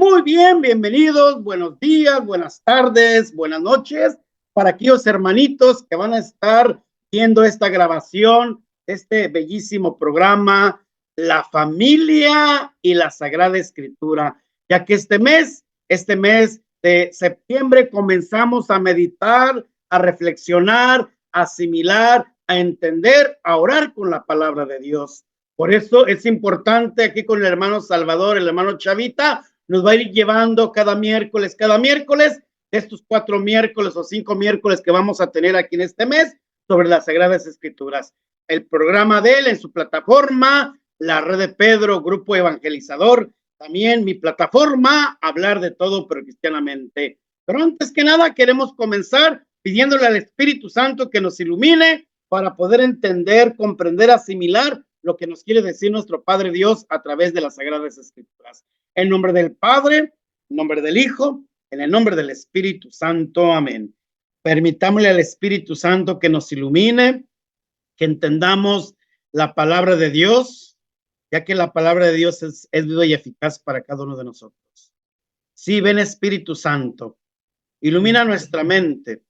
Muy bien, bienvenidos, buenos días, buenas tardes, buenas noches para aquellos hermanitos que van a estar viendo esta grabación, este bellísimo programa, La Familia y la Sagrada Escritura, ya que este mes de septiembre comenzamos a meditar, a reflexionar, a asimilar, a entender, a orar con la palabra de Dios. Por eso es importante aquí con el hermano Salvador, el hermano Chavita, nos va a ir llevando cada miércoles, estos 4 miércoles o 5 miércoles que vamos a tener aquí en este mes sobre las Sagradas Escrituras. El programa de él en su plataforma, la Red de Pedro, Grupo Evangelizador, también mi plataforma, Hablar de Todo pero Cristianamente. Pero antes que nada queremos comenzar pidiéndole al Espíritu Santo que nos ilumine para poder entender, comprender, asimilar lo que nos quiere decir nuestro Padre Dios a través de las Sagradas Escrituras. En nombre del Padre, en nombre del Hijo, en el nombre del Espíritu Santo. Amén. Permitámosle al Espíritu Santo que nos ilumine, que entendamos la palabra de Dios, ya que la palabra de Dios es viva y eficaz para cada uno de nosotros. Sí, ven Espíritu Santo, ilumina nuestra mente,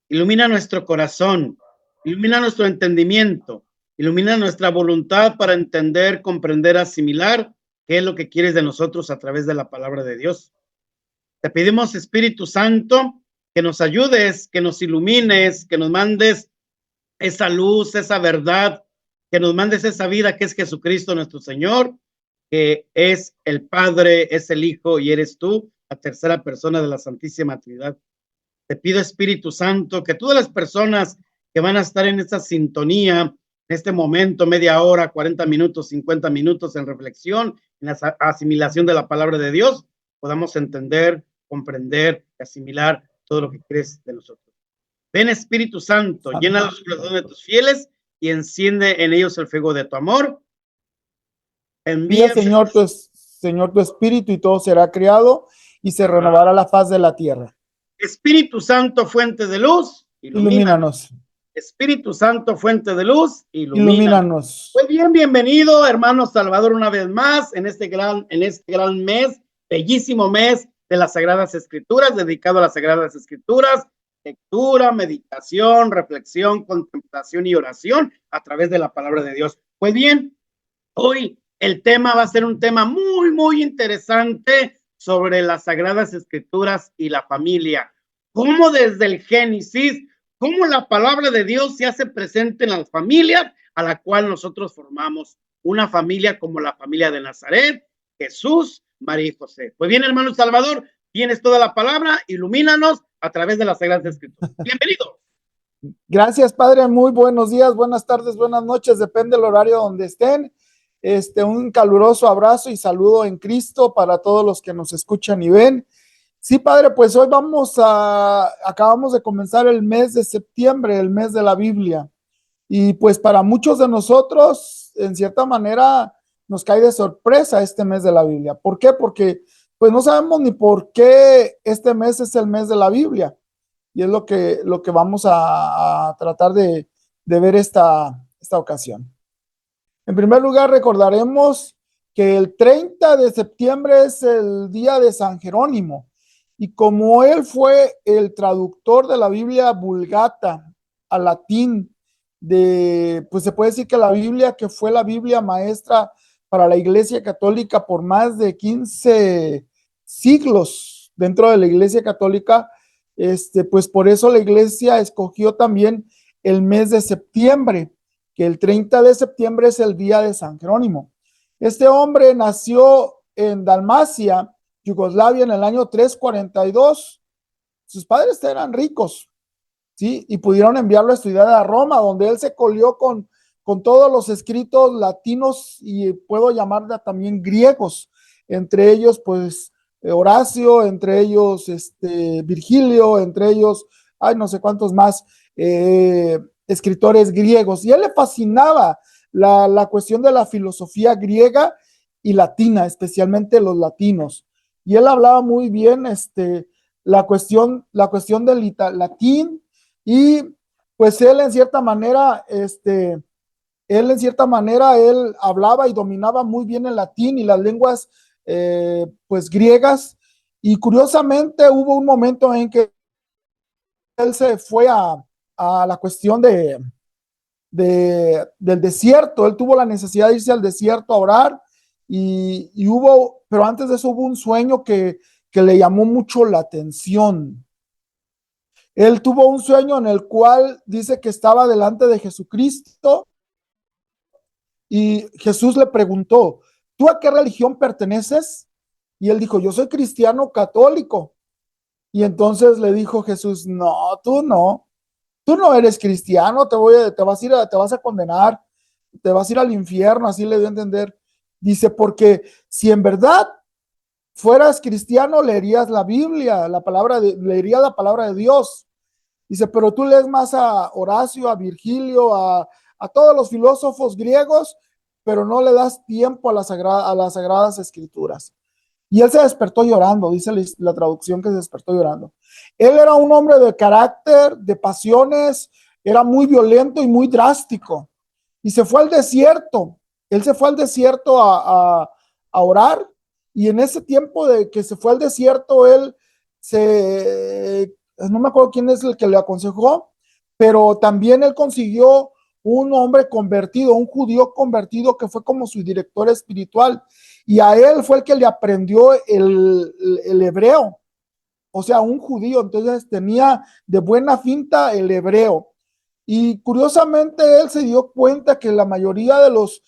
ilumina nuestro corazón, ilumina nuestro entendimiento, ilumina nuestra voluntad para entender, comprender, asimilar qué es lo que quieres de nosotros a través de la palabra de Dios. Te pedimos, Espíritu Santo, que nos ayudes, que nos ilumines, que nos mandes esa luz, esa verdad, que nos mandes esa vida que es Jesucristo nuestro Señor, que es el Padre, es el Hijo y eres tú, la tercera persona de la Santísima Trinidad. Te pido, Espíritu Santo, que todas las personas que van a estar en esta sintonía, en este momento, media hora, 40 minutos, 50 minutos en reflexión, en la asimilación de la palabra de Dios, podamos entender, comprender, asimilar todo lo que quieres de nosotros. Ven, Espíritu Santo, llena los corazones de tus fieles y enciende en ellos el fuego de tu amor. Envía, Señor, tu Espíritu y todo será creado y se renovará la faz de la tierra. Espíritu Santo, fuente de luz, ilumínanos. Espíritu Santo, fuente de luz, ilumínanos. Muy bien, bienvenido, hermano Salvador, una vez más en este gran mes, bellísimo mes de las Sagradas Escrituras, dedicado a las Sagradas Escrituras, lectura, meditación, reflexión, contemplación y oración a través de la palabra de Dios. Pues bien, hoy el tema va a ser un tema muy, muy interesante sobre las Sagradas Escrituras y la familia. Cómo desde el Génesis, cómo la palabra de Dios se hace presente en las familias a la cual nosotros formamos, una familia como la familia de Nazaret, Jesús, María y José. Pues bien, hermano Salvador, tienes toda la palabra, ilumínanos a través de las Sagradas Escrituras. Bienvenido. Gracias, Padre. Muy buenos días, buenas tardes, buenas noches, depende del horario donde estén. Un caluroso abrazo y saludo en Cristo para todos los que nos escuchan y ven. Sí, Padre, pues hoy acabamos de comenzar el mes de septiembre, el mes de la Biblia. Y pues para muchos de nosotros, en cierta manera, nos cae de sorpresa este mes de la Biblia. ¿Por qué? Porque pues no sabemos ni por qué este mes es el mes de la Biblia. Y es lo que vamos a tratar de ver esta ocasión. En primer lugar, recordaremos que el 30 de septiembre es el día de San Jerónimo. Y como él fue el traductor de la Biblia Vulgata al latín, pues se puede decir que la Biblia, que fue la Biblia maestra para la Iglesia Católica por más de 15 siglos dentro de la Iglesia Católica, pues por eso la Iglesia escogió también el mes de septiembre, que el 30 de septiembre es el día de San Jerónimo. Este hombre nació en Dalmacia, Yugoslavia, en el año 342. Sus padres eran ricos, ¿sí? Y pudieron enviarlo a estudiar a Roma, donde él se colió con todos los escritos latinos y puedo llamarla también griegos, entre ellos, pues, Horacio, entre ellos, Virgilio, entre ellos, no sé cuántos más, escritores griegos, y a él le fascinaba la cuestión de la filosofía griega y latina, especialmente los latinos, y él hablaba muy bien la cuestión del latín, y pues él en cierta manera él hablaba y dominaba muy bien el latín y las lenguas pues griegas, Y curiosamente hubo un momento en que él se fue a la cuestión del desierto. Él tuvo la necesidad de irse al desierto a orar y hubo, pero antes de eso hubo un sueño que le llamó mucho la atención. Él tuvo un sueño en el cual dice que estaba delante de Jesucristo y Jesús le preguntó, ¿tú a qué religión perteneces? Y él dijo, yo soy cristiano católico. Y entonces le dijo Jesús, no, tú no eres cristiano, te vas a condenar, te vas a ir al infierno, así le dio a entender. Dice, porque si en verdad fueras cristiano, leerías la Biblia, leerías la palabra de Dios. Dice, pero tú lees más a Horacio, a Virgilio, a todos los filósofos griegos, pero no le das tiempo a las sagradas escrituras. Y él se despertó llorando, dice la traducción que se despertó llorando. Él era un hombre de carácter, de pasiones, era muy violento y muy drástico. Y se fue al desierto. Él se fue al desierto a orar. Y en ese tiempo de que se fue al desierto, no me acuerdo quién es el que le aconsejó, pero también él consiguió un hombre convertido, un judío convertido que fue como su director espiritual. Y a él fue el que le aprendió el hebreo, o sea, un judío, entonces tenía de buena finta el hebreo. Y curiosamente él se dio cuenta que la mayoría de los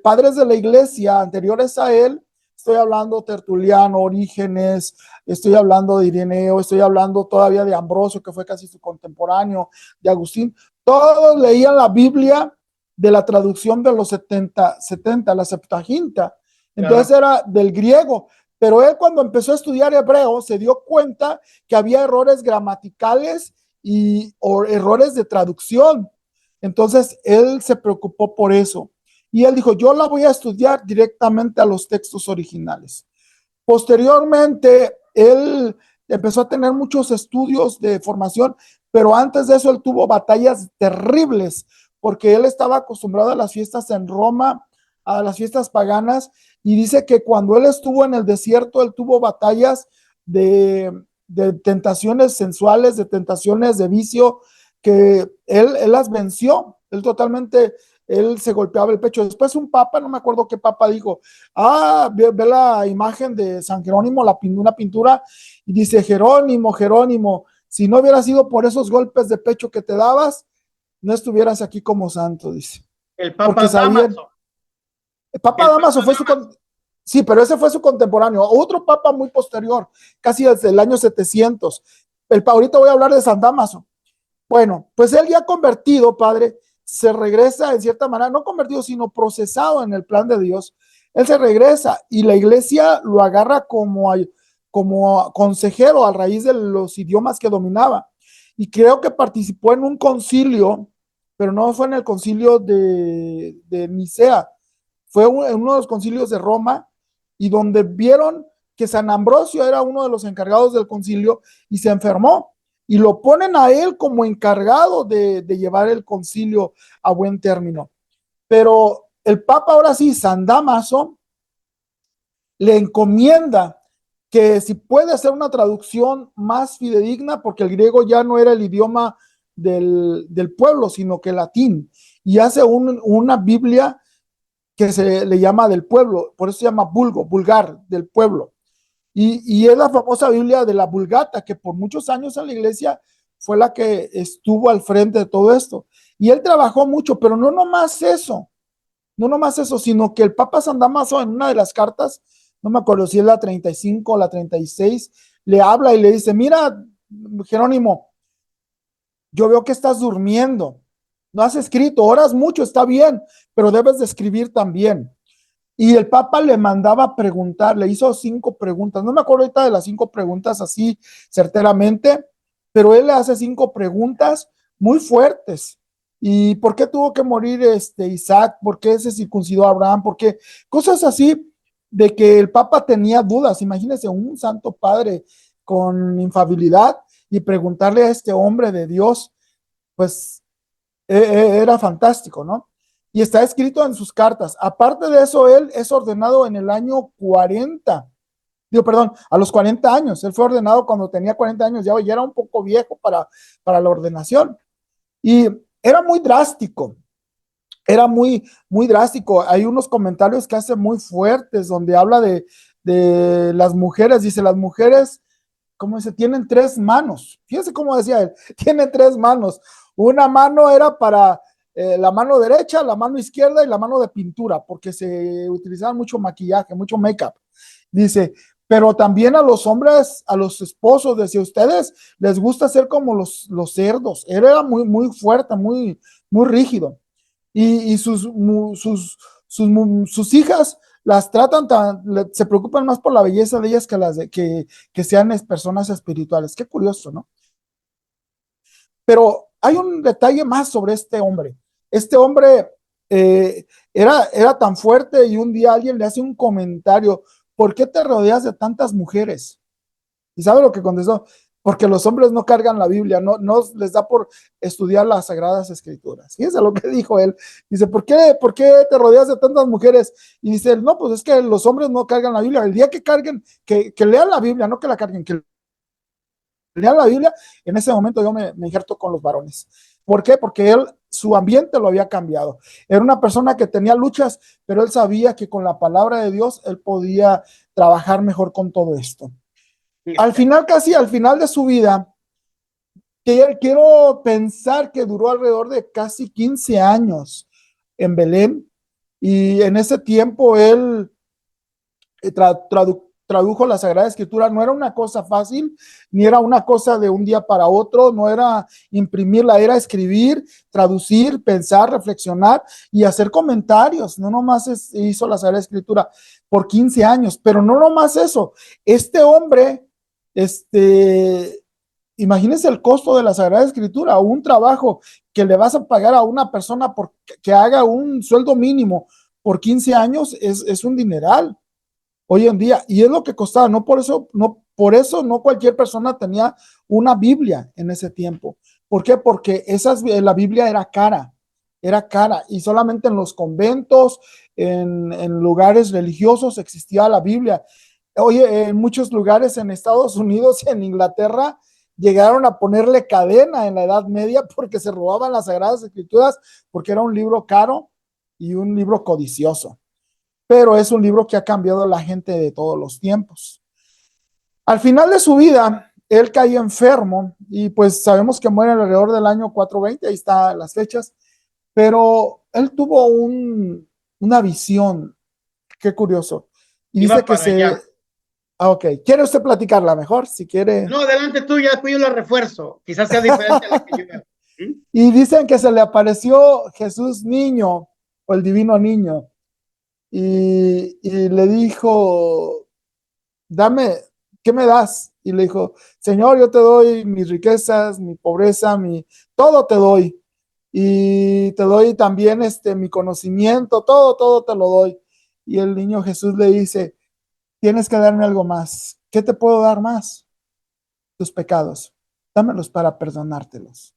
padres de la iglesia anteriores a él, estoy hablando Tertuliano, Orígenes, estoy hablando de Ireneo, estoy hablando todavía de Ambrosio, que fue casi su contemporáneo, de Agustín, todos leían la Biblia de la traducción de los 70 la Septuaginta. Entonces era del griego, pero él cuando empezó a estudiar hebreo se dio cuenta que había errores gramaticales o errores de traducción. Entonces él se preocupó por eso. Y él dijo, yo la voy a estudiar directamente a los textos originales. Posteriormente, él empezó a tener muchos estudios de formación, pero antes de eso él tuvo batallas terribles, porque él estaba acostumbrado a las fiestas en Roma, a las fiestas paganas, y dice que cuando él estuvo en el desierto, él tuvo batallas de tentaciones sensuales, de tentaciones de vicio, que él las venció, él se golpeaba el pecho. Después un papa, no me acuerdo qué papa dijo, ve la imagen de San Jerónimo, una pintura, y dice, Jerónimo, si no hubiera sido por esos golpes de pecho que te dabas, no estuvieras aquí como santo, dice. El Papa Dámaso. El Papa Dámaso fue sí, pero ese fue su contemporáneo. Otro papa muy posterior, casi desde el año 700. Ahorita voy a hablar de San Dámaso. Bueno, pues él ya convertido, padre, se regresa en cierta manera, no convertido, sino procesado en el plan de Dios. Él se regresa y la iglesia lo agarra como consejero a raíz de los idiomas que dominaba. Y creo que participó en un concilio, pero no fue en el concilio de Nicea, fue en uno de los concilios de Roma, y donde vieron que San Ambrosio era uno de los encargados del concilio y se enfermó. Y lo ponen a él como encargado de llevar el concilio a buen término. Pero el Papa, ahora sí, San Dámaso, le encomienda que si puede hacer una traducción más fidedigna, porque el griego ya no era el idioma del pueblo, sino que el latín, y hace una Biblia que se le llama del pueblo, por eso se llama vulgar, del pueblo. Y es la famosa Biblia de la Vulgata, que por muchos años en la iglesia fue la que estuvo al frente de todo esto. Y él trabajó mucho, pero no nomás eso, sino que el Papa San Dámaso en una de las cartas, no me acuerdo si es la 35 o la 36, le habla y le dice, mira, Jerónimo, yo veo que estás durmiendo, no has escrito, oras mucho, está bien, pero debes de escribir también. Y el Papa le mandaba preguntar, le hizo 5 preguntas, no me acuerdo ahorita de las 5 preguntas así certeramente, pero él le hace 5 preguntas muy fuertes. ¿Y por qué tuvo que morir Isaac? ¿Por qué se circuncidó a Abraham? ¿Por qué? Cosas así de que el Papa tenía dudas. Imagínense un santo padre con infabilidad y preguntarle a este hombre de Dios, pues era fantástico, ¿no? Y está escrito en sus cartas. Aparte de eso, él es ordenado en el año 40 Perdón, a los 40 años. Él fue ordenado cuando tenía 40 años, ya era un poco viejo para la ordenación. Y era muy drástico, era muy drástico. Hay unos comentarios que hace muy fuertes donde habla de las mujeres. Dice, las mujeres, ¿cómo dice? Tienen 3 manos. Fíjense cómo decía él, tienen 3 manos. Una mano era para la mano derecha, la mano izquierda y la mano de pintura, porque se utilizaba mucho maquillaje, mucho make-up. Dice, pero también a los hombres, a los esposos, decía, ustedes les gusta ser como los cerdos. Él era muy fuerte, muy rígido. Y sus hijas las tratan se preocupan más por la belleza de ellas que sean personas espirituales. Qué curioso, ¿no? Pero hay un detalle más sobre este hombre. Este hombre era tan fuerte y un día alguien le hace un comentario, ¿por qué te rodeas de tantas mujeres? ¿Y sabe lo que contestó? Porque los hombres no cargan la Biblia, no les da por estudiar las Sagradas Escrituras. Fíjense lo que dijo él. Dice, ¿por qué te rodeas de tantas mujeres? Y dice, no, pues es que los hombres no cargan la Biblia. El día que carguen, que lean la Biblia, no que la carguen, que lean la Biblia, en ese momento yo me injerto con los varones. ¿Por qué? Porque él, su ambiente lo había cambiado. Era una persona que tenía luchas, pero él sabía que con la palabra de Dios él podía trabajar mejor con todo esto. Al final, casi al final de su vida, quiero pensar que duró alrededor de casi 15 años en Belén, y en ese tiempo él tradujo la Sagrada Escritura. No era una cosa fácil, ni era una cosa de un día para otro, no era imprimirla, era escribir, traducir, pensar, reflexionar y hacer comentarios. No nomás hizo la Sagrada Escritura por 15 años, pero no nomás eso. Este hombre, imagínense el costo de la Sagrada Escritura, un trabajo que le vas a pagar a una persona por que haga un sueldo mínimo por 15 años, es un dineral hoy en día, y es lo que costaba. Por eso no cualquier persona tenía una Biblia en ese tiempo. ¿Por qué? Porque la Biblia era cara, y solamente en los conventos, en lugares religiosos existía la Biblia. Oye, en muchos lugares en Estados Unidos y en Inglaterra llegaron a ponerle cadena en la Edad Media porque se robaban las Sagradas Escrituras, porque era un libro caro y un libro codicioso, pero es un libro que ha cambiado a la gente de todos los tiempos. Al final de su vida, él cayó enfermo y pues sabemos que muere alrededor del año 420, ahí están las fechas, pero él tuvo una visión, qué curioso, y Iba dice que para allá. ok, ¿quiere usted platicarla mejor? Si quiere. No, adelante tú, ya después yo la refuerzo. Quizás sea diferente a la que yo veo. ¿Mm? Y dicen que se le apareció Jesús niño, o el divino niño, y le dijo, dame, ¿qué me das? Y le dijo, Señor, yo te doy mis riquezas, mi pobreza, todo te doy. Y te doy también mi conocimiento, todo te lo doy. Y el niño Jesús le dice, tienes que darme algo más. ¿Qué te puedo dar más? Tus pecados. Dámelos para perdonártelos.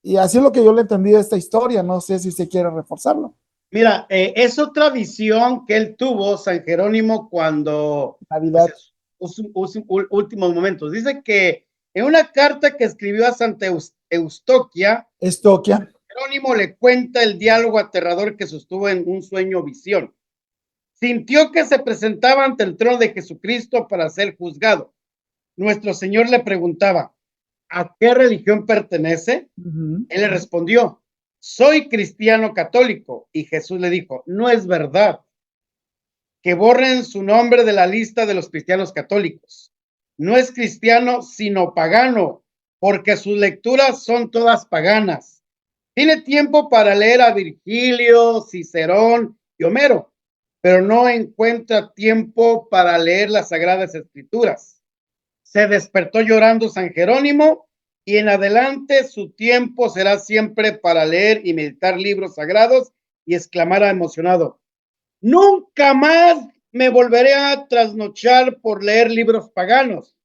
Y así es lo que yo le entendí de esta historia. No sé si se quiere reforzarlo. Mira, es otra visión que él tuvo, San Jerónimo, cuando Navidad. sus últimos momentos. Dice que en una carta que escribió a Santa Eustoquia, Estoquia. Jerónimo le cuenta el diálogo aterrador que sostuvo en un sueño o visión. Sintió que se presentaba ante el trono de Jesucristo para ser juzgado. Nuestro Señor le preguntaba, ¿a qué religión pertenece? Él le respondió, soy cristiano católico. Y Jesús le dijo, no es verdad, que borren su nombre de la lista de los cristianos católicos. No es cristiano, sino pagano, porque sus lecturas son todas paganas. Tiene tiempo para leer a Virgilio, Cicerón y Homero, pero no encuentra tiempo para leer las Sagradas Escrituras. Se despertó llorando San Jerónimo, y en adelante su tiempo será siempre para leer y meditar libros sagrados, y exclamar emocionado, nunca más me volveré a trasnochar por leer libros paganos.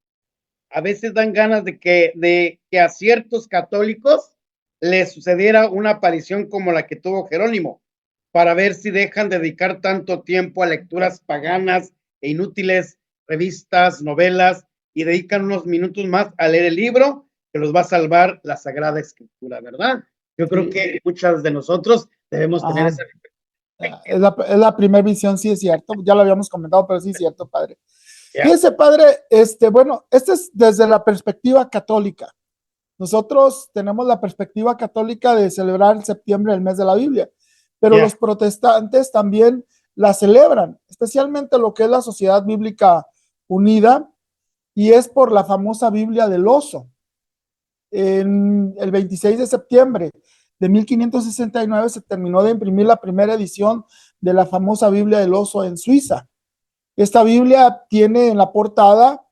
A veces dan ganas de que a ciertos católicos les sucediera una aparición como la que tuvo Jerónimo, para ver si dejan de dedicar tanto tiempo a lecturas paganas e inútiles revistas, novelas, y dedican unos minutos más a leer el libro que los va a salvar la Sagrada Escritura, ¿verdad? Yo creo que muchas de nosotros debemos tener esa. Es la primera visión, sí es cierto, ya lo habíamos comentado, pero sí es cierto, padre. Yeah. Fíjese, padre, bueno, este es desde la perspectiva católica. Nosotros tenemos la perspectiva católica de celebrar en septiembre el mes de la Biblia, pero los protestantes también la celebran, especialmente lo que es la Sociedad Bíblica Unida, y es por la famosa Biblia del Oso. En el 26 de septiembre de 1569 se terminó de imprimir la primera edición de la famosa Biblia del Oso en Suiza. Esta Biblia tiene en la portada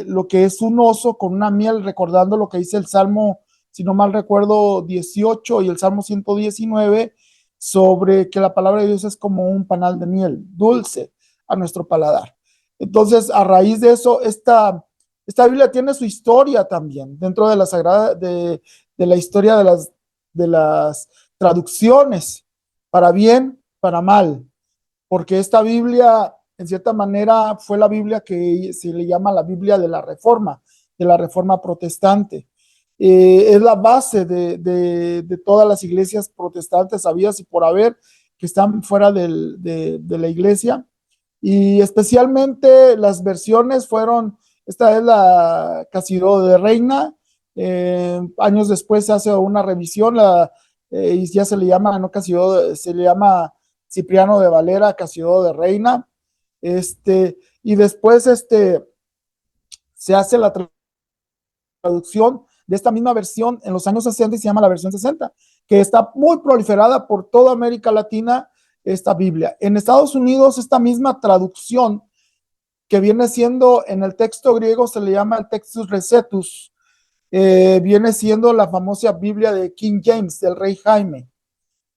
lo que es un oso con una miel, recordando lo que dice el Salmo, si no mal recuerdo, 18 y el Salmo 119, sobre que la palabra de Dios es como un panal de miel, dulce a nuestro paladar. Entonces, a raíz de eso, esta Biblia tiene su historia también, dentro de la sagrada, de la historia de las traducciones, para bien, para mal, porque esta Biblia, en cierta manera, fue la Biblia que se le llama la Biblia de la Reforma protestante. Es la base de todas las iglesias protestantes habidas y por haber, que están fuera de la iglesia, y especialmente las versiones fueron, esta es la Casiodoro de Reina, años después se hace una revisión, y ya se le llama, no Casiodoro, se le llama Cipriano de Valera, Casiodoro de Reina, y después se hace la traducción de esta misma versión en los años 60 y se llama la versión 60, que está muy proliferada por toda América Latina, esta Biblia. En Estados Unidos, esta misma traducción, que viene siendo en el texto griego, se le llama el Textus Recetus, viene siendo la famosa Biblia de King James, del rey Jaime,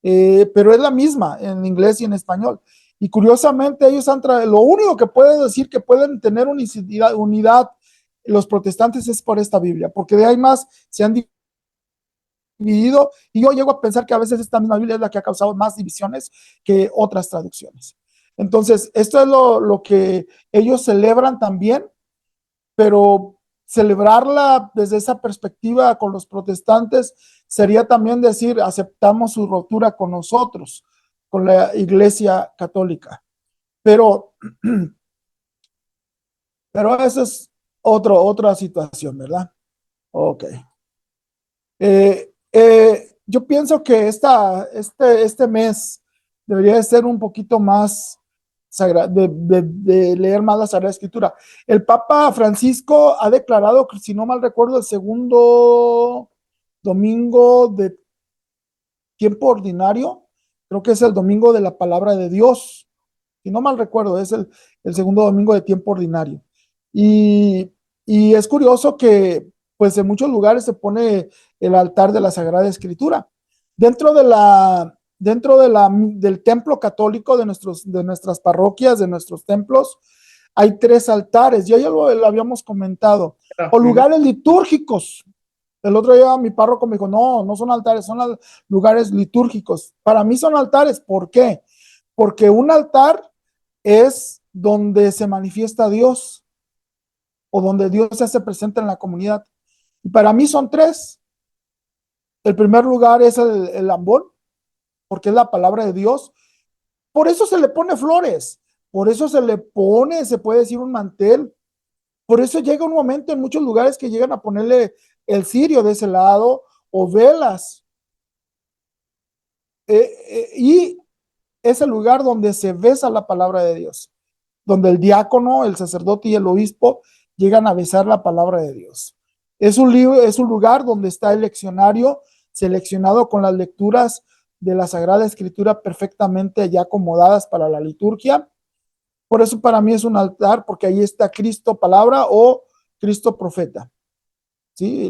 pero es la misma en inglés y en español. Y curiosamente ellos han traído, lo único que puedo decir que pueden tener unidad los protestantes es por esta Biblia, porque de ahí más se han dividido, y yo llego a pensar que a veces esta misma Biblia es la que ha causado más divisiones que otras traducciones. Entonces, esto es lo que ellos celebran también, pero celebrarla desde esa perspectiva con los protestantes sería también decir, aceptamos su ruptura con nosotros, con la Iglesia Católica. Pero eso es otra situación, ¿verdad? Ok. Yo pienso que este mes debería de ser un poquito más de leer más la Sagrada Escritura. El Papa Francisco ha declarado que, si no mal recuerdo, el segundo domingo de tiempo ordinario, creo que es el domingo de la palabra de Dios, si no mal recuerdo, es el segundo domingo de tiempo ordinario. Y es curioso que, pues, en muchos lugares se pone el altar de la Sagrada Escritura. Dentro del templo católico de nuestras parroquias, de nuestros templos, hay 3 altares, ya lo habíamos comentado, o lugares litúrgicos. El otro día mi párroco me dijo, no son altares, son lugares litúrgicos. Para mí son altares, ¿por qué? Porque un altar es donde se manifiesta Dios, o donde Dios se hace presente en la comunidad. Y para mí son 3. El primer lugar es el ambón, porque es la palabra de Dios. Por eso se le pone flores, por eso se le pone, se puede decir, un mantel. Por eso llega un momento en muchos lugares que llegan a ponerle el cirio de ese lado o velas. Y es el lugar donde se besa la palabra de Dios, donde el diácono, el sacerdote y el obispo llegan a besar la palabra de Dios. Es un lugar donde está el leccionario seleccionado con las lecturas de la Sagrada Escritura perfectamente ya acomodadas para la liturgia. Por eso para mí es un altar, porque ahí está Cristo palabra o Cristo profeta. ¿Sí?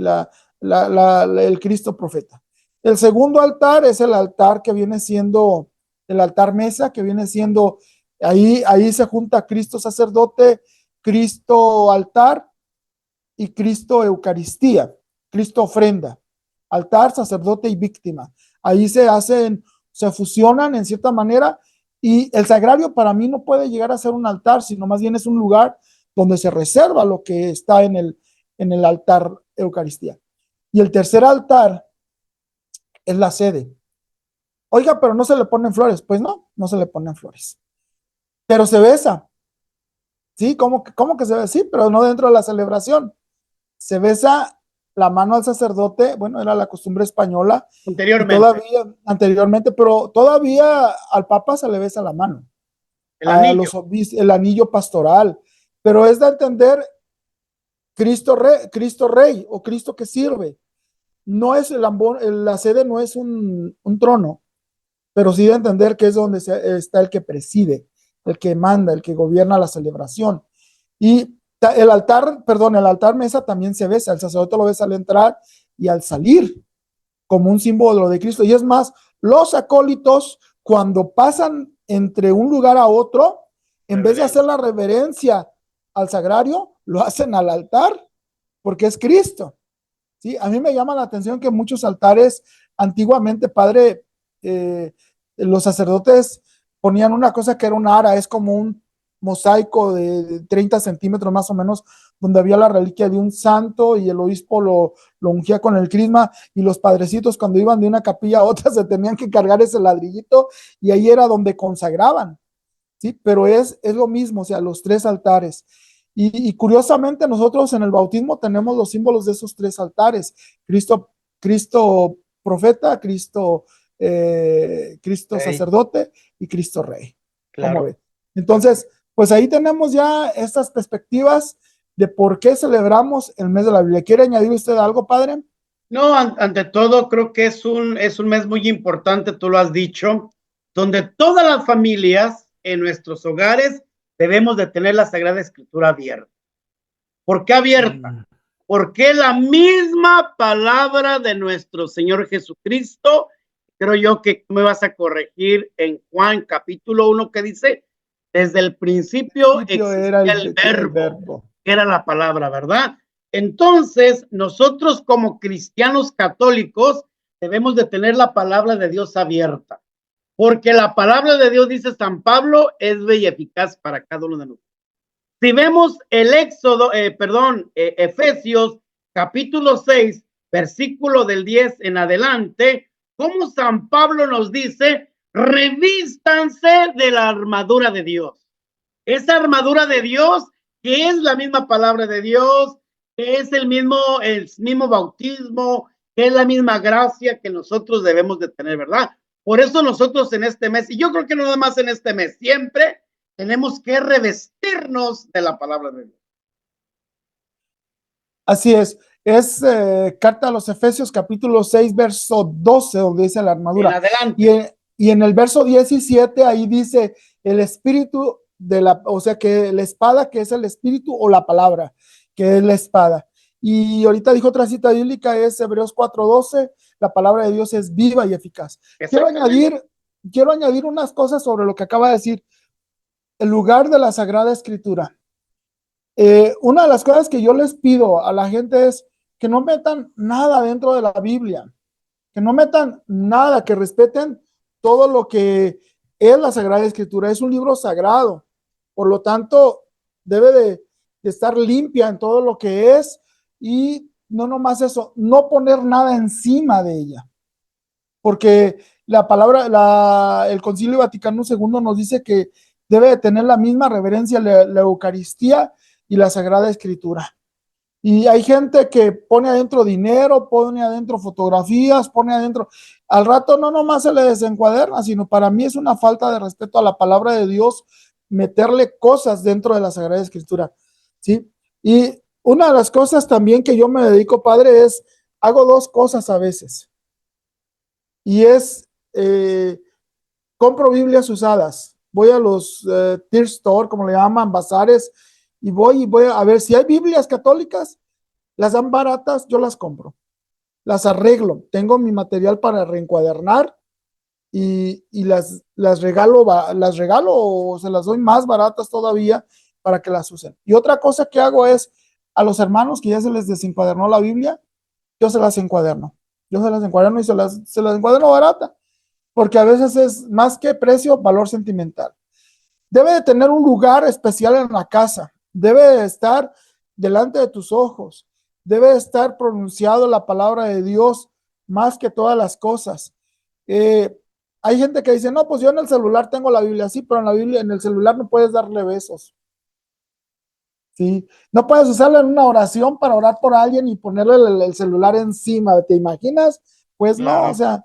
El Cristo profeta. El segundo altar es el altar que viene siendo el altar mesa, que viene siendo, ahí se junta Cristo sacerdote, Cristo altar y Cristo Eucaristía, Cristo ofrenda, altar, sacerdote y víctima. Ahí se fusionan en cierta manera, Y el sagrario para mí no puede llegar a ser un altar, sino más bien es un lugar donde se reserva lo que está en el altar Eucaristía. Y el tercer altar es la sede. Oiga, pero no se le ponen flores. Pues no, no se le ponen flores. Pero se besa. ¿Sí? ¿Cómo que se besa? Sí, pero no dentro de la celebración. Se besa la mano al sacerdote, bueno, era la costumbre española, y Anteriormente, todavía, anteriormente, pero todavía al Papa se le besa la mano, el a anillo. los el anillo pastoral, pero es de entender Cristo Rey o Cristo que sirve. No es la sede no es un trono, pero sí de entender que es donde está el que preside, el que manda, el que gobierna la celebración. Y el altar mesa también se besa, el sacerdote lo besa al entrar y al salir, como un símbolo de Cristo. Y es más, los acólitos, cuando pasan entre un lugar a otro, en vez de hacer la reverencia al sagrario, lo hacen al altar, porque es Cristo. ¿Sí? A mí me llama la atención que muchos altares, antiguamente, padre, los sacerdotes ponían una cosa que era un ara, es como un mosaico de 30 centímetros más o menos, donde había la reliquia de un santo y el obispo lo ungía con el crisma, y los padrecitos cuando iban de una capilla a otra se tenían que cargar ese ladrillito, y ahí era donde consagraban, ¿sí? Pero es lo mismo, o sea, los tres altares. Y curiosamente nosotros en el bautismo tenemos los símbolos de esos tres altares: Cristo profeta, Cristo Okay, sacerdote y Cristo rey. ¿Cómo claro. ve? Entonces, pues ahí tenemos ya estas perspectivas de por qué celebramos el mes de la Biblia. ¿Quiere añadir usted algo, padre? No, ante todo, creo que es un mes muy importante, tú lo has dicho, donde todas las familias en nuestros hogares debemos de tener la Sagrada Escritura abierta. ¿Por qué abierta? Porque la misma palabra de nuestro Señor Jesucristo, creo yo que me vas a corregir en Juan capítulo 1 que dice, desde el principio Era existía el el verbo, verbo. que era la palabra, ¿verdad? Entonces, nosotros como cristianos católicos debemos de tener la palabra de Dios abierta, porque la palabra de Dios, dice San Pablo, es bella y eficaz para cada uno de nosotros. Si vemos el Efesios capítulo 6, versículo del 10 en adelante, como San Pablo nos dice, revístanse de la armadura de Dios. Esa armadura de Dios, que es la misma palabra de Dios, que es el mismo bautismo, que es la misma gracia que nosotros debemos de tener, ¿verdad? Por eso nosotros en este mes, y yo creo que no nada más en este mes, siempre tenemos que revestirnos de la palabra de Dios. Así es carta a los Efesios capítulo 6, verso 12, donde dice la En armadura. adelante. Y en el verso 17, ahí dice el espíritu o sea que la espada, que es el espíritu, o la palabra, que es la espada. Y ahorita dijo otra cita bíblica, es Hebreos 4:12, la palabra de Dios es viva y eficaz. Quiero añadir unas cosas sobre lo que acaba de decir, el lugar de la Sagrada Escritura. Una de las cosas que yo les pido a la gente es que no metan nada dentro de la Biblia, que no metan nada, que respeten todo lo que es la Sagrada Escritura. Es un libro sagrado, por lo tanto, debe de estar limpia en todo lo que es, y no nomás eso, no poner nada encima de ella, porque el Concilio Vaticano II nos dice que debe de tener la misma reverencia la Eucaristía y la Sagrada Escritura. Y hay gente que pone adentro dinero, pone adentro fotografías, pone adentro, al rato no nomás se le desencuaderna, sino para mí es una falta de respeto a la palabra de Dios meterle cosas dentro de la Sagrada Escritura, ¿sí? Y una de las cosas también que yo me dedico, padre, hago dos cosas a veces, y compro Biblias usadas, voy a los thrift store, como le llaman, bazares, y voy a ver si hay Biblias católicas, las dan baratas, yo las compro, las arreglo, tengo mi material para reencuadernar, y las regalo o se las doy más baratas todavía para que las usen. Y otra cosa que hago es, a los hermanos que ya se les desencuadernó la Biblia, yo se las encuaderno y se las encuaderno barata, porque a veces es más que precio, valor sentimental. Debe de tener un lugar especial en la casa, debe de estar delante de tus ojos, debe de estar pronunciado la palabra de Dios más que todas las cosas. Hay gente que dice, no, pues yo en el celular tengo la Biblia, sí, pero en la Biblia, en el celular no puedes darle besos. Sí, no puedes usarla en una oración para orar por alguien y ponerle el celular encima, ¿te imaginas? Pues no, o Claro. sea,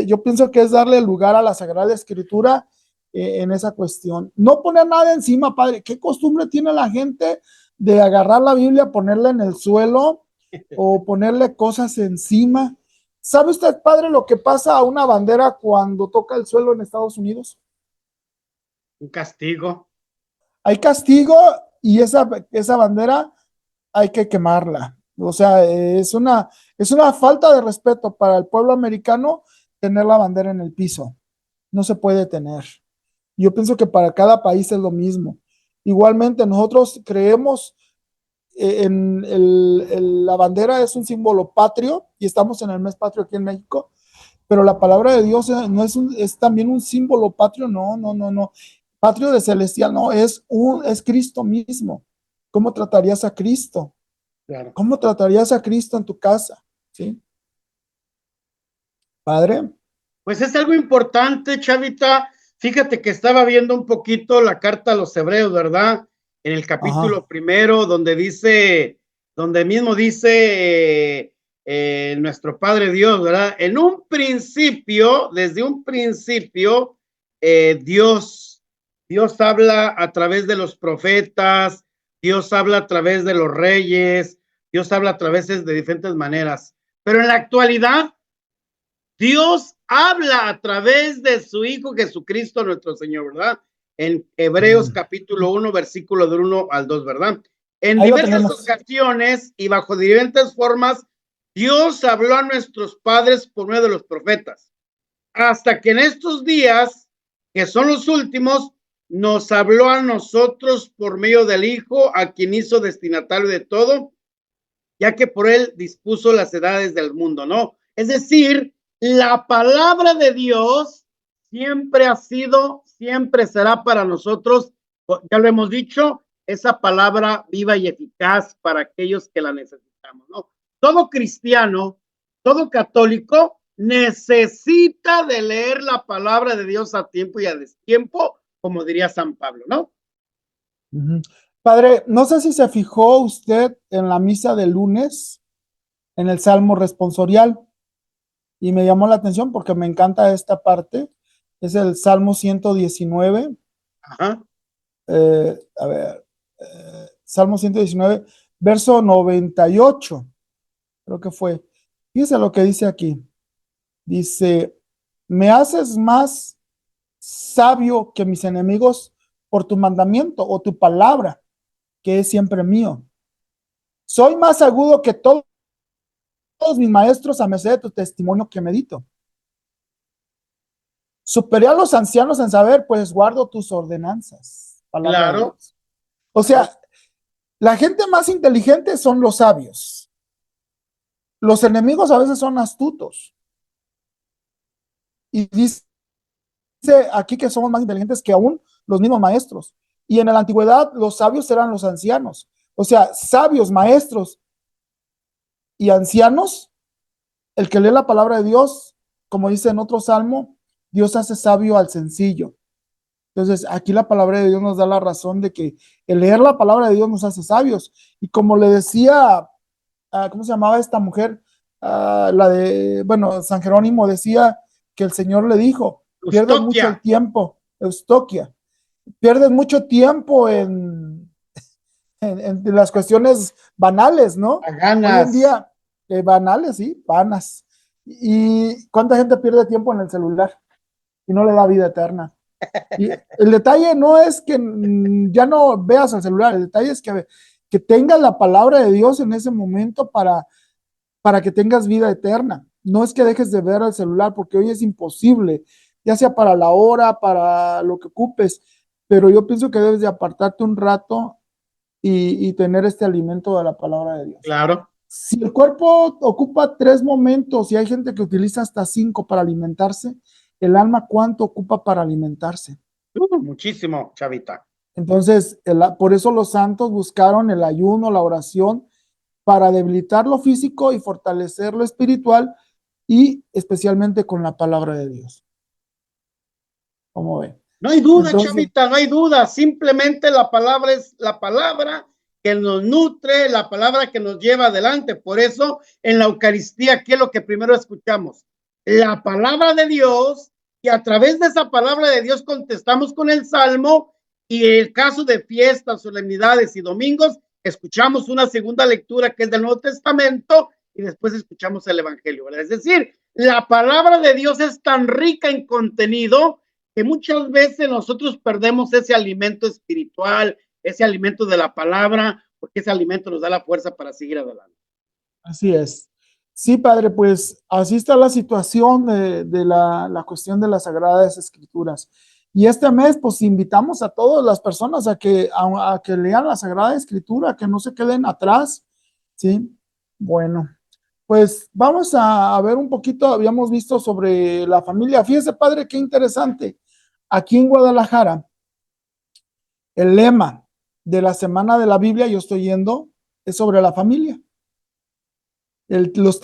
yo pienso que es darle lugar a la Sagrada Escritura en esa cuestión. No poner nada encima, padre. ¿Qué costumbre tiene la gente de agarrar la Biblia, ponerla en el suelo o ponerle cosas encima? ¿Sabe usted, padre, lo que pasa a una bandera cuando toca el suelo en Estados Unidos? Un castigo. Hay castigo y esa bandera hay que quemarla. O sea, es una falta de respeto para el pueblo americano tener la bandera en el piso. No se puede tener. Yo pienso que para cada país es lo mismo. Igualmente, nosotros creemos la bandera es un símbolo patrio y estamos en el mes patrio aquí en México, pero la palabra de Dios no es también un símbolo patrio, no, no, no, no. Patrio de celestial, no, es Cristo mismo. ¿Cómo tratarías a Cristo? Claro. ¿Cómo tratarías a Cristo en tu casa? ¿Sí? Padre. Pues es algo importante, Chavita. Fíjate que estaba viendo un poquito la carta a los hebreos, ¿verdad? En el Ajá. capítulo primero, donde dice, donde mismo dice nuestro Padre Dios, ¿verdad? En un principio, desde un principio, Dios habla a través de los profetas, Dios habla a través de los reyes, Dios habla a través de diferentes maneras. Pero en la actualidad, Dios habla a través de su Hijo Jesucristo, nuestro Señor, ¿verdad? En Hebreos capítulo 1, versículo del 1 al 2, ¿verdad? En Ahí lo diversas tenemos. ocasiones y bajo diferentes formas, Dios habló a nuestros padres por medio de los profetas. Hasta que en estos días, que son los últimos, nos habló a nosotros por medio del Hijo, a quien hizo destinatario de todo, ya que por él dispuso las edades del mundo, ¿no? Es decir, la palabra de Dios siempre ha sido, siempre será para nosotros, ya lo hemos dicho, esa palabra viva y eficaz para aquellos que la necesitamos, ¿no? Todo cristiano, todo católico necesita de leer la palabra de Dios a tiempo y a destiempo, como diría San Pablo, ¿no? Padre, no sé si se fijó usted en la misa de lunes, en el Salmo responsorial, y me llamó la atención porque me encanta esta parte. Es el Salmo 119. Ajá. A ver, Salmo 119, verso 98, creo que fue. Fíjese lo que dice aquí. Dice, me haces más sabio que mis enemigos por tu mandamiento o tu palabra, que es siempre mío. Soy más agudo que todos mis maestros a merced de tu testimonio que medito. Superé a los ancianos en saber, pues guardo tus ordenanzas. Palabra de Claro, Dios. O sea, la gente más inteligente son los sabios. Los enemigos a veces son astutos. Y dice aquí que somos más inteligentes que aún los mismos maestros. Y en la antigüedad los sabios eran los ancianos. O sea, sabios, maestros y ancianos, el que lee la palabra de Dios, como dice en otro salmo, Dios hace sabio al sencillo. Entonces, aquí la palabra de Dios nos da la razón de que el leer la palabra de Dios nos hace sabios. Y como le decía, ¿cómo se llamaba esta mujer? Bueno, San Jerónimo decía que el Señor le dijo, pierdes mucho el Eustoquia. tiempo, Eustoquia, pierdes mucho tiempo en las cuestiones banales, ¿no? A Hoy en ganas. día, banales, sí, vanas. ¿Y cuánta gente pierde tiempo en el celular y no le da vida eterna? Y el detalle no es que ya no veas el celular, el detalle es que tengas la palabra de Dios en ese momento para que tengas vida eterna. No es que dejes de ver el celular, porque hoy es imposible, ya sea para la hora, para lo que ocupes, pero yo pienso que debes de apartarte un rato y tener este alimento de la palabra de Dios. Claro. Si el cuerpo ocupa 3 momentos y hay gente que utiliza hasta 5 para alimentarse, el alma cuánto ocupa para alimentarse. Muchísimo, Chavita. Entonces, por eso los santos buscaron el ayuno, la oración, para debilitar lo físico y fortalecer lo espiritual, y especialmente con la palabra de Dios. ¿Cómo ven? No hay duda, Entonces, Chavita, no hay duda. Simplemente la palabra es la palabra que nos nutre, la palabra que nos lleva adelante. Por eso, en la Eucaristía, ¿qué es lo que primero escuchamos? La palabra de Dios, y a través de esa palabra de Dios contestamos con el Salmo, y en el caso de fiestas, solemnidades y domingos, escuchamos una segunda lectura que es del Nuevo Testamento, y después escuchamos el Evangelio, ¿verdad? Es decir, la palabra de Dios es tan rica en contenido que muchas veces nosotros perdemos ese alimento espiritual, ese alimento de la palabra, porque ese alimento nos da la fuerza para seguir adelante. así es. Sí, padre, pues así está la situación de la cuestión de las Sagradas Escrituras. Y este mes, pues invitamos a todas las personas a que lean la Sagrada Escritura, que no se queden atrás, ¿sí? Bueno, pues vamos a ver un poquito, habíamos visto sobre la familia. Fíjese, padre, qué interesante. Aquí en Guadalajara, el lema de la Semana de la Biblia, yo estoy yendo, es sobre la familia. Los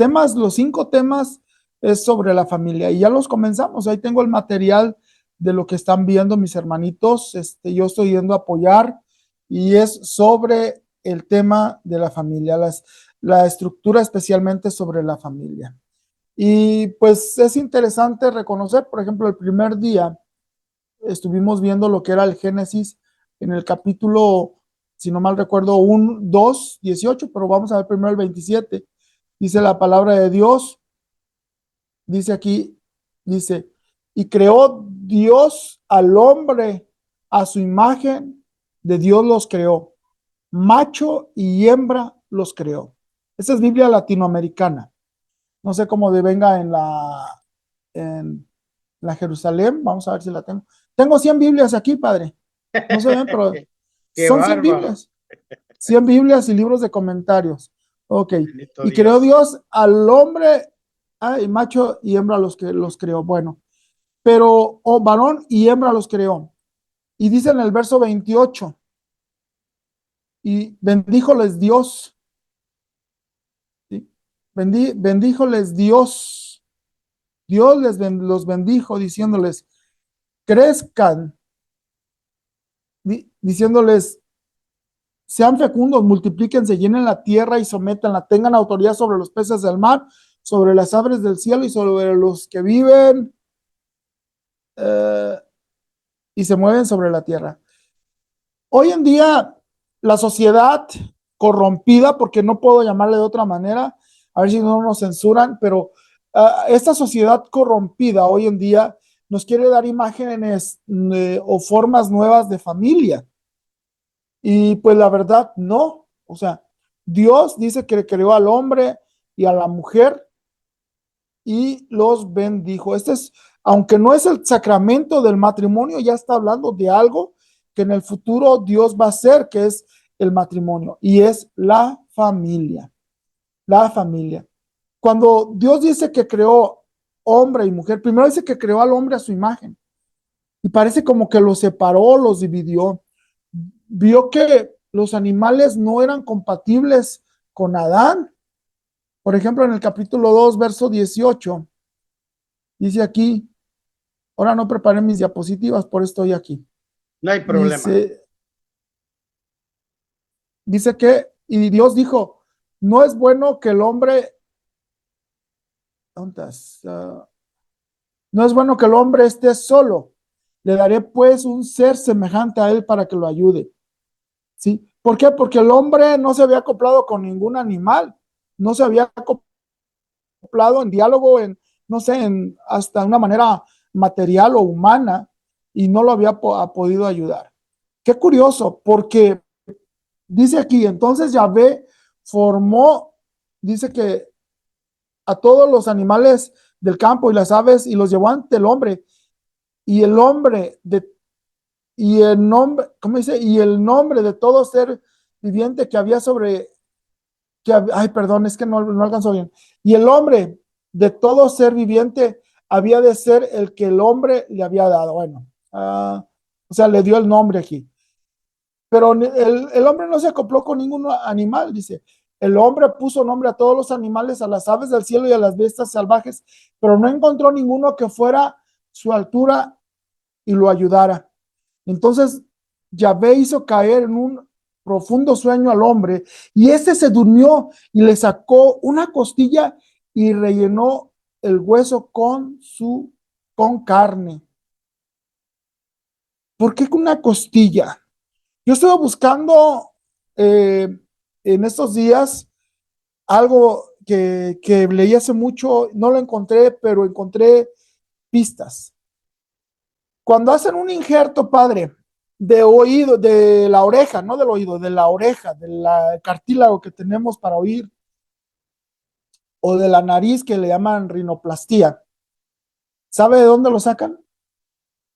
5 temas es sobre la familia, y ya los comenzamos. Ahí tengo el material de lo que están viendo mis hermanitos. Yo estoy yendo a apoyar, y es sobre el tema de la familia, la estructura especialmente sobre la familia. Y pues es interesante reconocer, por ejemplo, el primer día estuvimos viendo lo que era el Génesis en el capítulo, si no mal recuerdo, 1, 2, 18, pero vamos a ver primero el 27. Dice la palabra de Dios, dice aquí, dice, y creó Dios al hombre a su imagen, de Dios los creó, macho y hembra los creó. Esa es Biblia latinoamericana. No sé cómo venga en la Jerusalén. Vamos a ver si la tengo. Tengo 100 Biblias aquí, padre. No se ven, pero Qué son 100 bárbaro. Biblias. 100 Biblias y libros de comentarios. Ok. Bendito Y creó Dios. Dios al hombre, y macho y hembra los creó. Bueno, pero varón y hembra los creó. Y dice en el verso 28, y bendíjoles Dios. ¿Sí? Bendíjoles Dios. Dios los bendijo diciéndoles, crezcan, diciéndoles, sean fecundos, multiplíquense, llenen la tierra y sométanla, tengan autoridad sobre los peces del mar, sobre las aves del cielo y sobre los que viven y se mueven sobre la tierra. Hoy en día, la sociedad corrompida, porque no puedo llamarle de otra manera, a ver si no nos censuran, pero esta sociedad corrompida hoy en día nos quiere dar imágenes o formas nuevas de familia. Y pues la verdad, no. O sea, Dios dice que creó al hombre y a la mujer y los bendijo. Aunque no es el sacramento del matrimonio, ya está hablando de algo que en el futuro Dios va a hacer, que es el matrimonio, y es la familia. La familia. Cuando Dios dice que creó hombre y mujer, primero dice que creó al hombre a su imagen, y parece como que los separó, los dividió. Vio que los animales no eran compatibles con Adán. Por ejemplo, en el capítulo 2, verso 18, dice aquí, ahora no preparé mis diapositivas, por eso estoy aquí. No hay problema. Dice que, y Dios dijo, no es bueno que el hombre, no es bueno que el hombre esté solo. Le daré pues un ser semejante a él para que lo ayude. ¿Sí? ¿Por qué? Porque el hombre no se había acoplado con ningún animal, no se había acoplado en diálogo, no sé, hasta una manera material o humana, y no lo había podido ayudar. Qué curioso, porque dice aquí, entonces Yahvé formó, dice que a todos los animales del campo y las aves, y los llevó ante el hombre, y el hombre y el nombre, ¿cómo dice? Y el nombre de todo ser viviente que había ay, perdón, es que no alcanzó bien. Y el nombre de todo ser viviente había de ser el que el hombre le había dado. Bueno, o sea, le dio el nombre aquí. Pero el hombre no se acopló con ningún animal, dice. El hombre puso nombre a todos los animales, a las aves del cielo y a las bestias salvajes, pero no encontró ninguno que fuera su altura y lo ayudara. Entonces, Yahvé hizo caer en un profundo sueño al hombre, y este se durmió y le sacó una costilla y rellenó el hueso con carne. ¿Por qué con una costilla? Yo estuve buscando en estos días algo que leí hace mucho, no lo encontré, pero encontré pistas. Cuando hacen un injerto, padre, de oído, de la oreja, no del oído, de la oreja, del cartílago que tenemos para oír, o de la nariz que le llaman rinoplastía, ¿sabe de dónde lo sacan?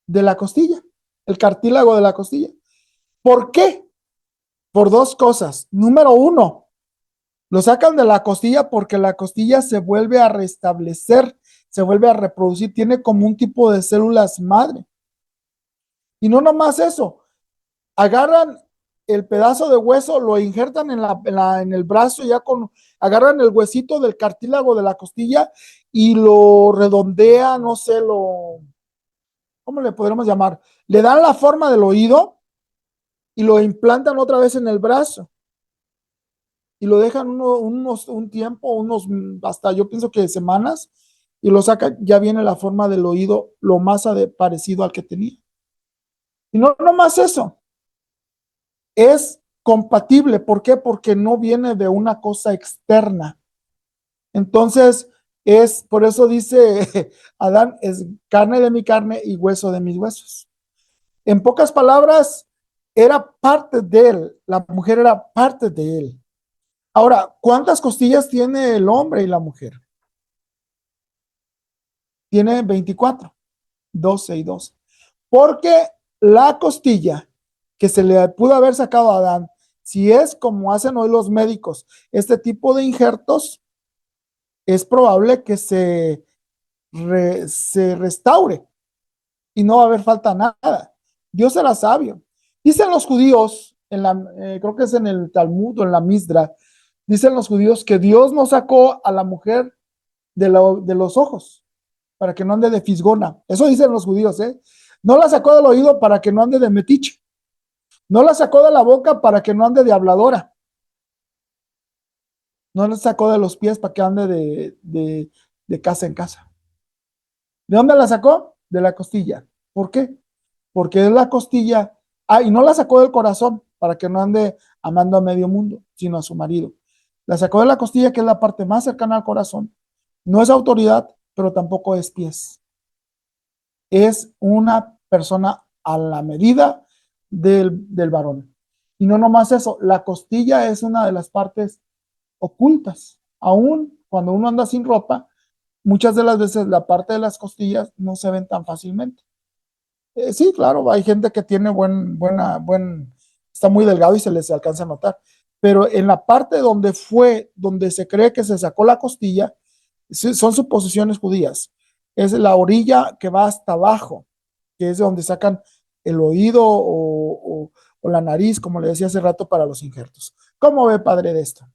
De la costilla, el cartílago de la costilla. ¿Por qué? Por dos cosas. Número uno, lo sacan de la costilla porque la costilla se vuelve a restablecer, se vuelve a reproducir, tiene como un tipo de células madre. Y no nomás eso, agarran el pedazo de hueso, lo injertan en el brazo, agarran el huesito del cartílago de la costilla y lo redondean, no sé, ¿cómo le podremos llamar? Le dan la forma del oído y lo implantan otra vez en el brazo. Y lo dejan un tiempo, hasta yo pienso que semanas, y lo sacan, ya viene la forma del oído lo más parecido al que tenía. Y no más eso, es compatible. ¿Por qué? Porque no viene de una cosa externa. Entonces, por eso dice Adán, es carne de mi carne y hueso de mis huesos. En pocas palabras, era parte de él, la mujer era parte de él. Ahora, ¿cuántas costillas tiene el hombre y la mujer? Tiene 24, 12 y 12. Porque la costilla que se le pudo haber sacado a Adán, si es como hacen hoy los médicos, este tipo de injertos, es probable que se restaure y no va a haber falta nada. Dios era sabio. Dicen los judíos, creo que es en el Talmud o en la Misdra, dicen los judíos que Dios no sacó a la mujer de los ojos para que no ande de fisgona. Eso dicen los judíos, ¿eh? No la sacó del oído para que no ande de metiche. No la sacó de la boca para que no ande de habladora. No la sacó de los pies para que ande de casa en casa. ¿De dónde la sacó? De la costilla. ¿Por qué? Porque es la costilla. Y no la sacó del corazón para que no ande amando a medio mundo, sino a su marido. La sacó de la costilla, que es la parte más cercana al corazón. No es autoridad, pero tampoco es pies. Es una persona a la medida del varón. Y no nomás eso, la costilla es una de las partes ocultas. Aún cuando uno anda sin ropa, muchas de las veces la parte de las costillas no se ven tan fácilmente. Sí, claro, hay gente que tiene está muy delgado y se les alcanza a notar. Pero en la parte donde se cree que se sacó la costilla, son suposiciones judías. Es la orilla que va hasta abajo, que es de donde sacan el oído o la nariz, como le decía hace rato, para los injertos. ¿Cómo ve, padre, de esto?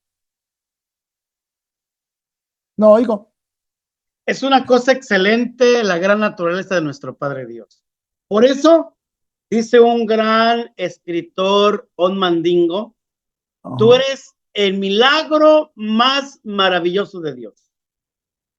No oigo. Es una cosa excelente la gran naturaleza de nuestro Padre Dios. Por eso, dice un gran escritor, On Mandingo, tú eres el milagro más maravilloso de Dios.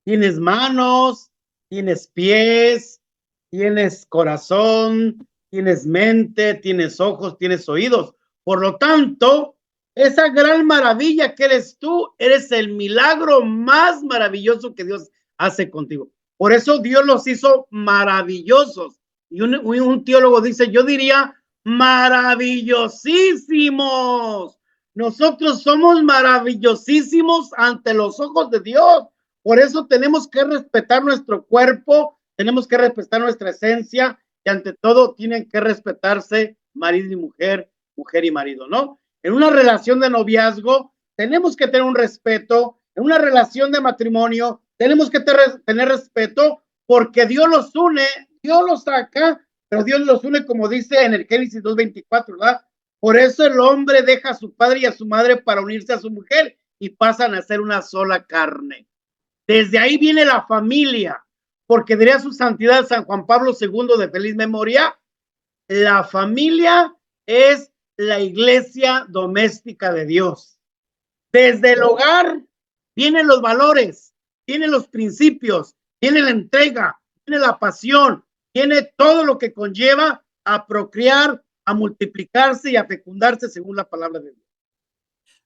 Tienes manos, tienes pies, tienes corazón, tienes mente, tienes ojos, tienes oídos. Por lo tanto, esa gran maravilla que eres tú, eres el milagro más maravilloso que Dios hace contigo. Por eso Dios los hizo maravillosos. Y un teólogo dice, yo diría maravillosísimos. Nosotros somos maravillosísimos ante los ojos de Dios. Por eso tenemos que respetar nuestro cuerpo, tenemos que respetar nuestra esencia y ante todo tienen que respetarse marido y mujer, mujer y marido, ¿no? En una relación de noviazgo tenemos que tener un respeto, en una relación de matrimonio tenemos que tener respeto porque Dios los une, Dios los saca, pero Dios los une, como dice en el Génesis 2:24, ¿verdad? Por eso el hombre deja a su padre y a su madre para unirse a su mujer y pasan a ser una sola carne. Desde ahí viene la familia, porque diría su santidad San Juan Pablo II de feliz memoria, la familia es la iglesia doméstica de Dios. Desde el hogar vienen los valores, vienen los principios, viene la entrega, viene la pasión, viene todo lo que conlleva a procrear, a multiplicarse y a fecundarse según la palabra de Dios.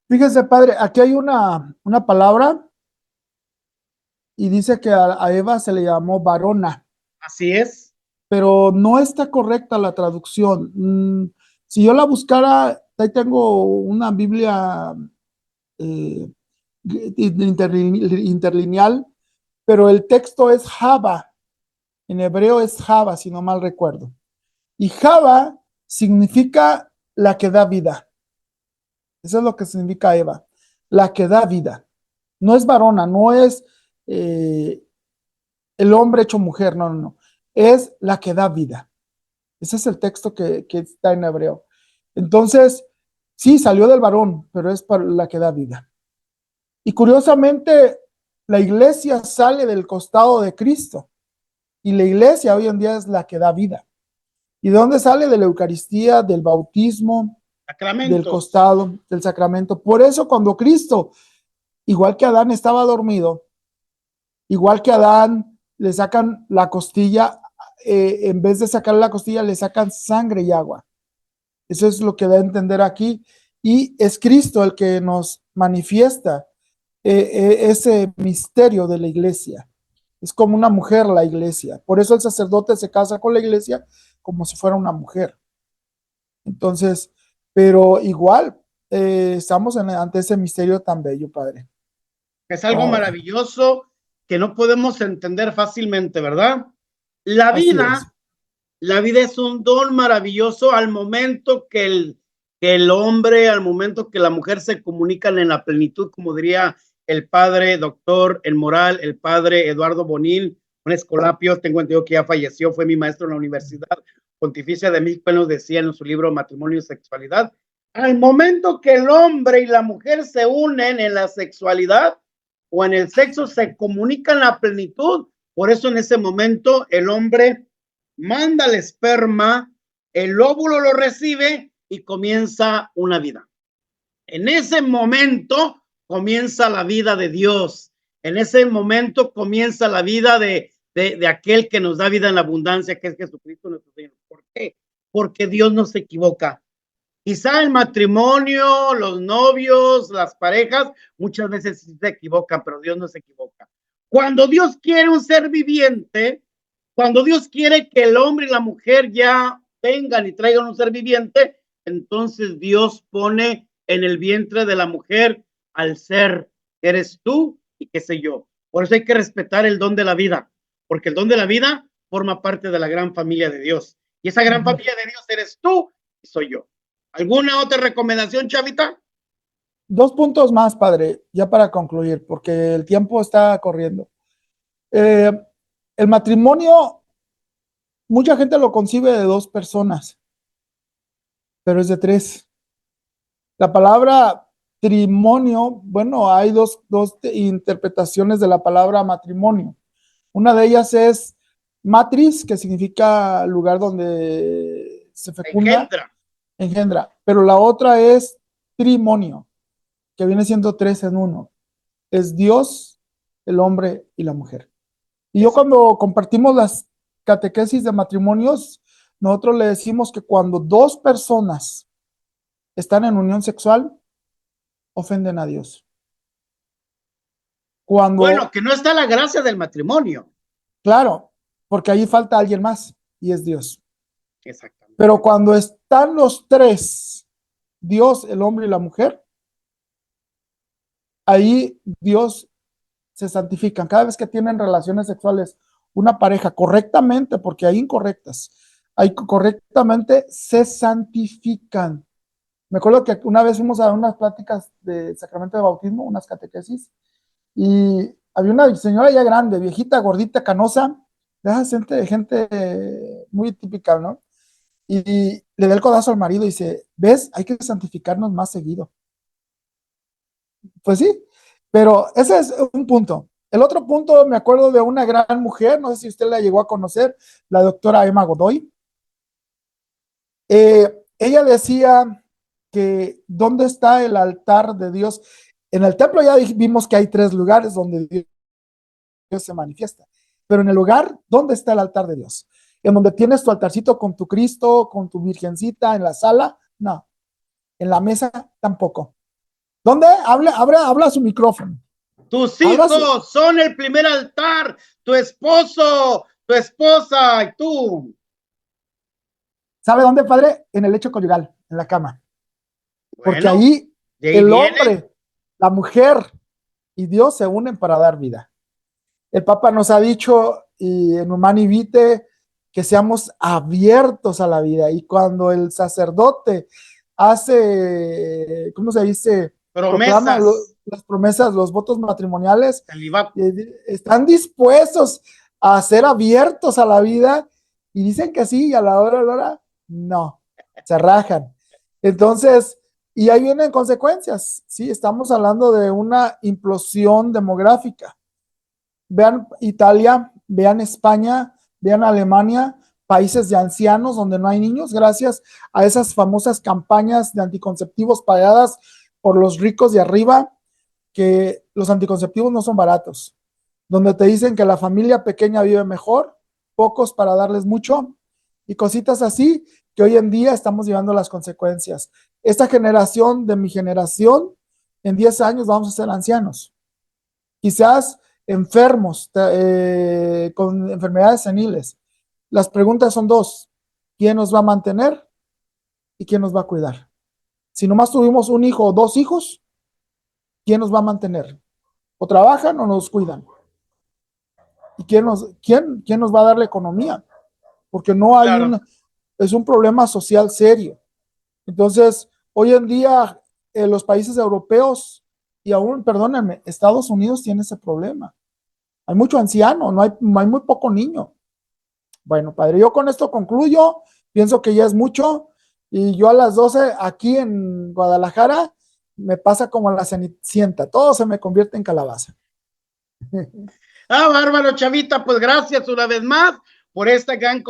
Fíjese, padre, aquí hay una palabra y dice que a Eva se le llamó varona, Así es. pero no está correcta la traducción. Si yo la buscara, ahí tengo una Biblia interlineal, pero el texto es Java, en hebreo es Java, si no mal recuerdo. Y Java significa la que da vida. Eso es lo que significa Eva, la que da vida. No es varona, no es el hombre hecho mujer, no, no, no. Es la que da vida. Ese es el texto que está en hebreo. Entonces, sí, salió del varón, pero es para la que da vida. Y curiosamente, la iglesia sale del costado de Cristo. Y la iglesia hoy en día es la que da vida. ¿Y de dónde sale? De la Eucaristía, del bautismo, del costado, del sacramento. Por eso cuando Cristo, igual que Adán estaba dormido, igual que Adán le sacan la costilla, en vez de sacarle la costilla, le sacan sangre y agua. Eso es lo que da a entender aquí. Y es Cristo el que nos manifiesta ese misterio de la iglesia. Es como una mujer la iglesia. Por eso el sacerdote se casa con la iglesia como si fuera una mujer. Entonces, pero igual estamos ante ese misterio tan bello, Padre. Es algo maravilloso que no podemos entender fácilmente, ¿verdad? La vida es un don maravilloso al momento que el hombre, al momento que la mujer se comunican en la plenitud, como diría el padre doctor en moral, el padre Eduardo Bonil, un escolapio, tengo entendido que ya falleció, fue mi maestro en la Universidad Pontificia de México, nos decía en su libro Matrimonio y Sexualidad, al momento que el hombre y la mujer se unen en la sexualidad o en el sexo, se comunican la plenitud. Por eso en ese momento el hombre manda el esperma, el óvulo lo recibe y comienza una vida. En ese momento comienza la vida de Dios. En ese momento comienza la vida de aquel que nos da vida en la abundancia, que es Jesucristo nuestro Señor. ¿Por qué? Porque Dios no se equivoca. Quizá el matrimonio, los novios, las parejas, muchas veces sí se equivocan, pero Dios no se equivoca. Cuando Dios quiere un ser viviente, cuando Dios quiere que el hombre y la mujer ya vengan y traigan un ser viviente, entonces Dios pone en el vientre de la mujer al ser que eres tú y qué sé yo. Por eso hay que respetar el don de la vida, porque el don de la vida forma parte de la gran familia de Dios. Y esa gran familia de Dios eres tú y soy yo. ¿Alguna otra recomendación, Chavita? 2 puntos más, Padre, ya para concluir, porque el tiempo está corriendo. El matrimonio, mucha gente lo concibe de 2 personas, pero es de 3. La palabra trimonio, bueno, hay dos interpretaciones de la palabra matrimonio. Una de ellas es matris, que significa lugar donde se fecunda, engendra, pero la otra es trimonio, que viene siendo 3 en 1. Es Dios, el hombre y la mujer. Y yo cuando compartimos las catequesis de matrimonios, nosotros le decimos que cuando 2 personas están en unión sexual, ofenden a Dios. Bueno, que no está la gracia del matrimonio. Claro, porque ahí falta alguien más y es Dios. Exactamente. Pero cuando están los 3, Dios, el hombre y la mujer, ahí Dios se santifican. Cada vez que tienen relaciones sexuales una pareja correctamente, porque hay incorrectas, hay correctamente se santifican. Me acuerdo que una vez fuimos a unas pláticas de sacramento de bautismo, unas catequesis, y había una señora ya grande, viejita, gordita, canosa, de esa gente muy típica, ¿no? Y le da el codazo al marido y dice, ¿ves? Hay que santificarnos más seguido. Pues sí, pero ese es un punto. El otro punto, me acuerdo de una gran mujer, no sé si usted la llegó a conocer, la doctora Emma Godoy. Ella decía que ¿dónde está el altar de Dios? En el templo ya vimos que hay 3 lugares donde Dios se manifiesta, pero en el lugar, ¿dónde está el altar de Dios? En donde tienes tu altarcito con tu Cristo, con tu Virgencita en la sala, no. En la mesa tampoco. ¿Dónde? Habla a su micrófono. Tus hijos son el primer altar, tu esposo, tu esposa y tú. ¿Sabe dónde, padre? En el lecho conyugal, en la cama. Porque Bueno, ahí de ahí el viene. hombre, la mujer y Dios se unen para dar vida. El Papa nos ha dicho, y en Humani Vitae, que seamos abiertos a la vida. Y cuando el sacerdote hace, ¿cómo se dice? Proclama Promesas. las promesas, los votos matrimoniales, Celibato. están dispuestos a ser abiertos a la vida y dicen que sí, y a la hora, no, se rajan. Entonces, y ahí vienen consecuencias, sí, estamos hablando de una implosión demográfica. Vean Italia, vean España, vean Alemania, países de ancianos donde no hay niños, gracias a esas famosas campañas de anticonceptivos pagadas por los ricos de arriba, que los anticonceptivos no son baratos, donde te dicen que la familia pequeña vive mejor, pocos para darles mucho, y cositas así que hoy en día estamos llevando las consecuencias. Esta generación de mi generación, en 10 años vamos a ser ancianos. Quizás enfermos, con enfermedades seniles. Las preguntas son 2. ¿Quién nos va a mantener y quién nos va a cuidar? Si nomás tuvimos un hijo o 2 hijos, ¿quién nos va a mantener? ¿O trabajan o nos cuidan? ¿Y quién nos va a dar la economía? Porque no hay Claro. es un problema social serio. Entonces, hoy en día, los países europeos y aún, perdónenme, Estados Unidos tiene ese problema. Hay mucho anciano, no hay muy poco niño. Bueno, padre, yo con esto concluyo. Pienso que ya es mucho. Y yo a las 12 aquí en Guadalajara me pasa como la Cenicienta. Todo se me convierte en calabaza. Bárbaro, Chavita, pues gracias una vez más por esta gran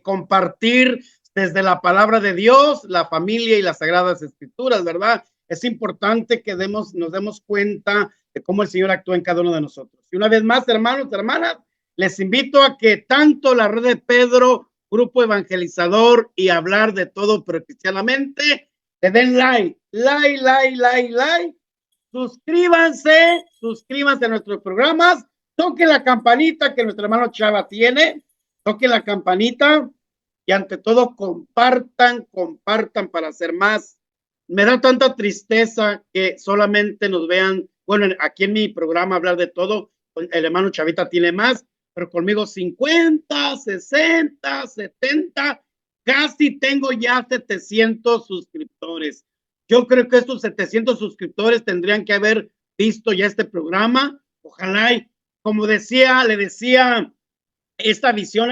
compartir desde la palabra de Dios, la familia y las sagradas escrituras, ¿verdad? Es importante que nos demos cuenta de cómo el Señor actúa en cada uno de nosotros. Y una vez más, hermanos, hermanas, les invito a que tanto la red de Pedro, Grupo Evangelizador y Hablar de Todo pero Cristianamente, le den like. Suscríbanse a nuestros programas, toquen la campanita que nuestro hermano Chava tiene, toquen la campanita y ante todo compartan para hacer más. Me da tanta tristeza que solamente nos vean, bueno, aquí en mi programa Hablar de Todo, el hermano Chavita tiene más, pero conmigo 50, 60, 70, casi tengo ya 700 suscriptores. Yo creo que estos 700 suscriptores tendrían que haber visto ya este programa. Ojalá, como le decía esta visión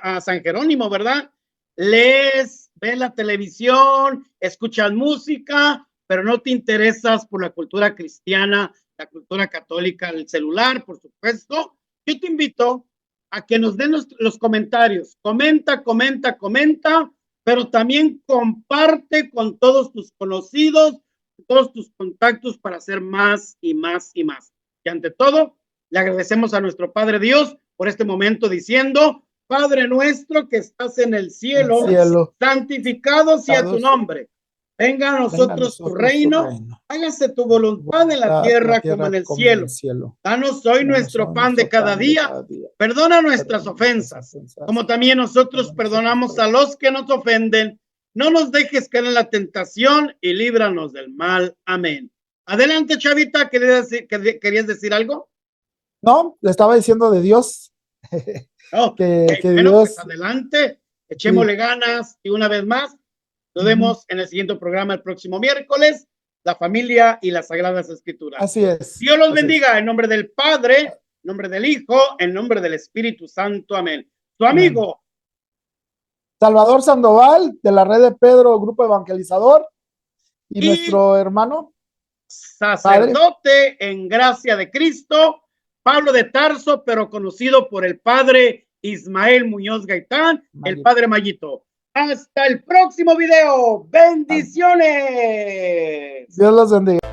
a San Jerónimo, ¿verdad? Lees, ves la televisión, escuchas música, pero no te interesas por la cultura cristiana, la cultura católica, el celular, por supuesto. Yo te invito a que nos den los comentarios. Comenta, pero también comparte con todos tus conocidos, todos tus contactos para hacer más y más y más. Y ante todo, le agradecemos a nuestro Padre Dios por este momento diciendo, Padre nuestro que estás en el cielo, santificado sea tu nombre. Venga a nosotros tu reino, hágase tu voluntad en la tierra como en el cielo. Danos hoy nuestro pan de cada día, perdona nuestras ofensas, como también nosotros perdonamos a los que nos ofenden. No nos dejes caer en la tentación y líbranos del mal. Amén. Adelante, Chavita, ¿querías decir algo? No, le estaba diciendo de Dios. Oh, que bueno, Dios... pues adelante, echémosle ganas y una vez más, nos vemos en el siguiente programa el próximo miércoles, la familia y las sagradas escrituras. Así es. Dios los bendiga en nombre del Padre, en nombre del Hijo, en nombre del Espíritu Santo. Amén. Tu Amén. amigo Salvador Sandoval, de la red de Pedro, Grupo Evangelizador, y nuestro hermano sacerdote en gracia de Cristo, Pablo de Tarso, pero conocido por el padre Ismael Muñoz Gaitán, el padre Mayito. Hasta el próximo video. Bendiciones. Dios los bendiga.